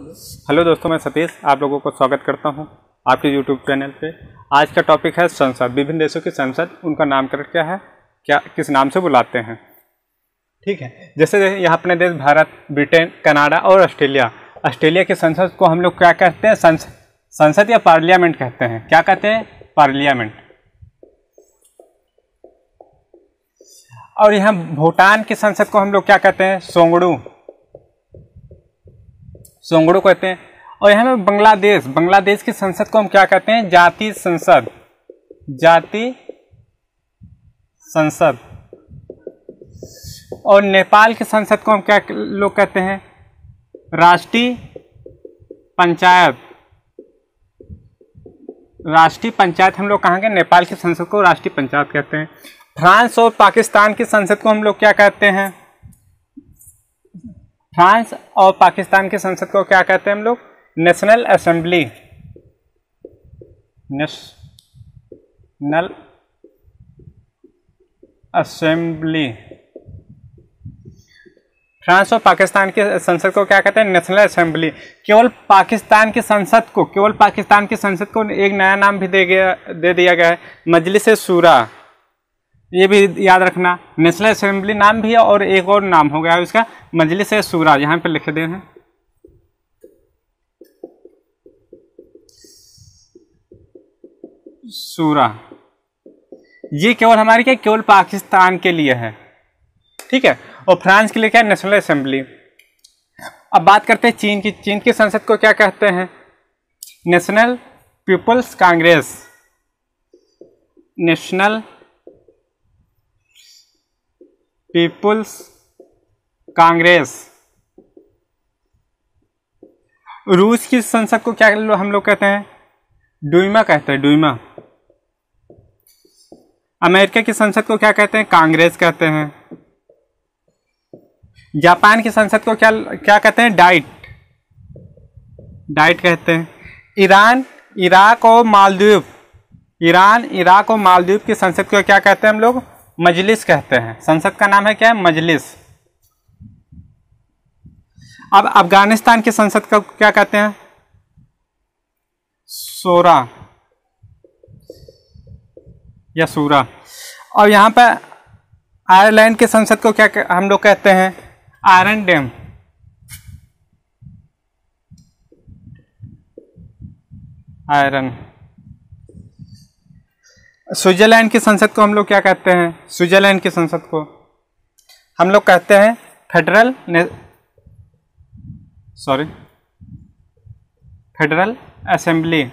Hello दोस्तों, मैं सतीश आप लोगों को स्वागत करता हूं आपके यूट्यूब चैनल पे। आज का टॉपिक है संसद। विभिन्न देशों की संसद, उनका नामकरण क्या है, क्या किस नाम से बुलाते हैं। ठीक है, जैसे यहाँ अपने देश भारत, ब्रिटेन, कनाडा और ऑस्ट्रेलिया। ऑस्ट्रेलिया की संसद को हम लोग क्या कहते हैं, संसद या पार्लियामेंट कहते हैं। क्या कहते हैं? पार्लियामेंट। और यहाँ भूटान की संसद को हम लोग क्या कहते हैं? सोंगड़ू कहते हैं। और यहाँ में बांग्लादेश की संसद को हम क्या कहते हैं? जातीय संसद। और नेपाल की संसद को हम क्या लोग कहते हैं? राष्ट्रीय पंचायत हम लोग कहेंगे। नेपाल की संसद को राष्ट्रीय पंचायत कहते हैं। फ्रांस और पाकिस्तान की संसद को हम लोग क्या कहते हैं? फ्रांस और पाकिस्तान की संसद को क्या कहते हैं हम लोग? National assembly. फ्रांस और पाकिस्तान की संसद को क्या कहते हैं? National assembly. केवल पाकिस्तान की संसद को एक नया नाम भी दे दिया गया है, मजलिस शूरा। ये भी याद रखना, नेशनल असेंबली नाम भी है और एक और नाम हो गया है उसका, मजलिस शूरा। यहाँ पे लिखे दे हैं शूरा। ये केवल हमारी क्या, केवल पाकिस्तान के लिए है। ठीक है, और फ्रांस के लिए क्या? National assembly. अब बात करते हैं चीन की। चीन की संसद को क्या कहते हैं? National People's Congress. National People's Congress. रूस की संसद को क्या हम लोग कहते हैं? डूमा कहते हैं, डूमा। अमेरिका की संसद को क्या कहते हैं? कांग्रेस कहते हैं। जापान की संसद को क्या कहते हैं? डाइट कहते हैं। ईरान, इराक और मालदीव की संसद को क्या कहते हैं हम लोग? मजलिस कहते हैं। संसद का नाम है क्या है? मजलिस। अब अफगानिस्तान की संसद को क्या कहते हैं? शोरा या सूरा। और यहाँ पर आयरलैंड की संसद को क्या हम लोग कहते हैं? Iron dam. स्विट्जरलैंड की संसद को हम लोग क्या कहते हैं? स्विट्जरलैंड की संसद को हम लोग कहते हैं फेडरल असेंबली।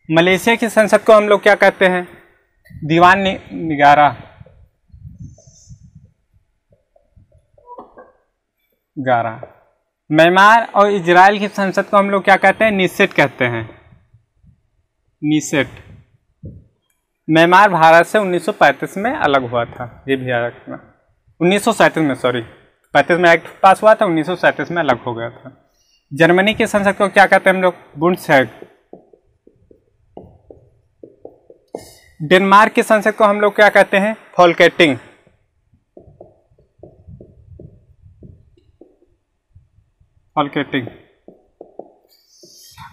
मलेशिया की संसद को हम लोग क्या कहते हैं? दीवान निगारा। म्यांमार और इजराइल की संसद को हम लोग क्या कहते हैं? नीसेट कहते हैं। म्यांमार भारत से 1935 में अलग हुआ था, ये भी याद रखना। 1937 में, 35 में एक्ट पास हुआ था, 1937 में अलग हो गया था। जर्मनी की संसद को क्या कहते हैं हम लोग? बुंडसटैग। डेनमार्क की संसद को हम लोग क्या कहते हैं? फॉल्केटिंग।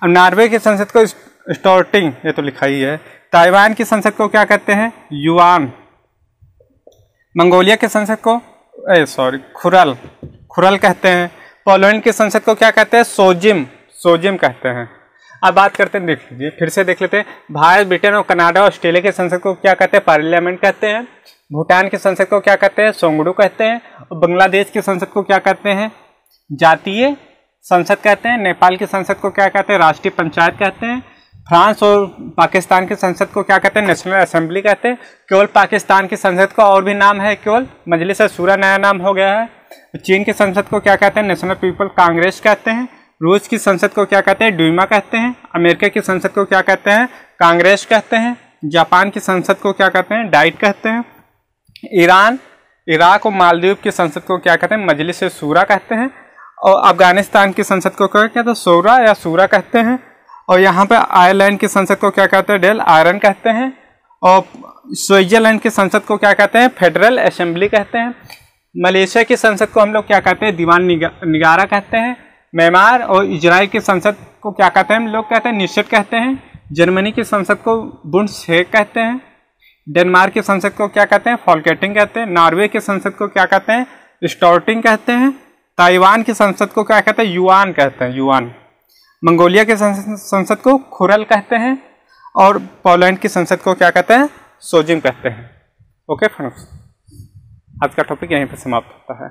नॉर्वे की संसद को स्टोर्टिंग, ये तो लिखा ही है। ताइवान की संसद को क्या कहते हैं? युआन। मंगोलिया की संसद को खुरल कहते हैं। पोलैंड की संसद को क्या कहते हैं? सोजिम कहते हैं। अब बात करते हैं, देख लीजिए, फिर से देख लेते हैं। भारत, ब्रिटेन और कनाडा, ऑस्ट्रेलिया की संसद को क्या कहते हैं? पार्लियामेंट कहते हैं। भूटान की संसद को क्या कहते हैं? सोंगड़ू कहते हैं। और बांग्लादेश की संसद को क्या कहते हैं? जातीय संसद कहते हैं। नेपाल की संसद को क्या कहते हैं? राष्ट्रीय पंचायत कहते हैं। फ्रांस और पाकिस्तान की संसद को क्या कहते हैं? नेशनल असेंबली कहते हैं। केवल पाकिस्तान की संसद का और भी नाम है, केवल मजलिस शूरा नया नाम हो गया है। चीन की संसद को क्या कहते हैं? नेशनल पीपल कांग्रेस कहते हैं। रूस की संसद को क्या कहते हैं? डूमा कहते हैं। अमेरिका की संसद को क्या कहते हैं? कांग्रेस कहते हैं। जापान की संसद को क्या कहते हैं? डाइट कहते हैं। ईरान, इराक और मालदीव की संसद को क्या कहते हैं? मजलिस शूरा कहते हैं। और अफगानिस्तान की संसद को क्या कहते हैं? शोरा या सूरा कहते हैं। और यहाँ पे आयरलैंड की संसद को क्या कहते हैं? डेल आयरन कहते हैं। और स्विट्जरलैंड की संसद को क्या कहते हैं? फेडरल असेंबली कहते हैं। मलेशिया की संसद को हम लोग क्या कहते हैं, दीवान निगारा कहते हैं। म्यांमार और इजराइल की संसद को क्या कहते हैं, हम लोग कहते हैं निश्चित कहते हैं। जर्मनी की संसद को बुंडसटैग कहते हैं। डेनमार्क की संसद को क्या कहते हैं, फॉल्केटिंग कहते हैं। नॉर्वे की संसद को क्या कहते हैं, स्टॉर्टिंग कहते हैं। ताइवान की संसद को क्या कहते हैं, युआन कहते हैं, युआन। मंगोलिया की संसद को खुरल कहते हैं। और पोलैंड की संसद को क्या कहते हैं, सोजिम कहते हैं। ओके फ्रेंड्स, आज का टॉपिक यहीं पर समाप्त होता है।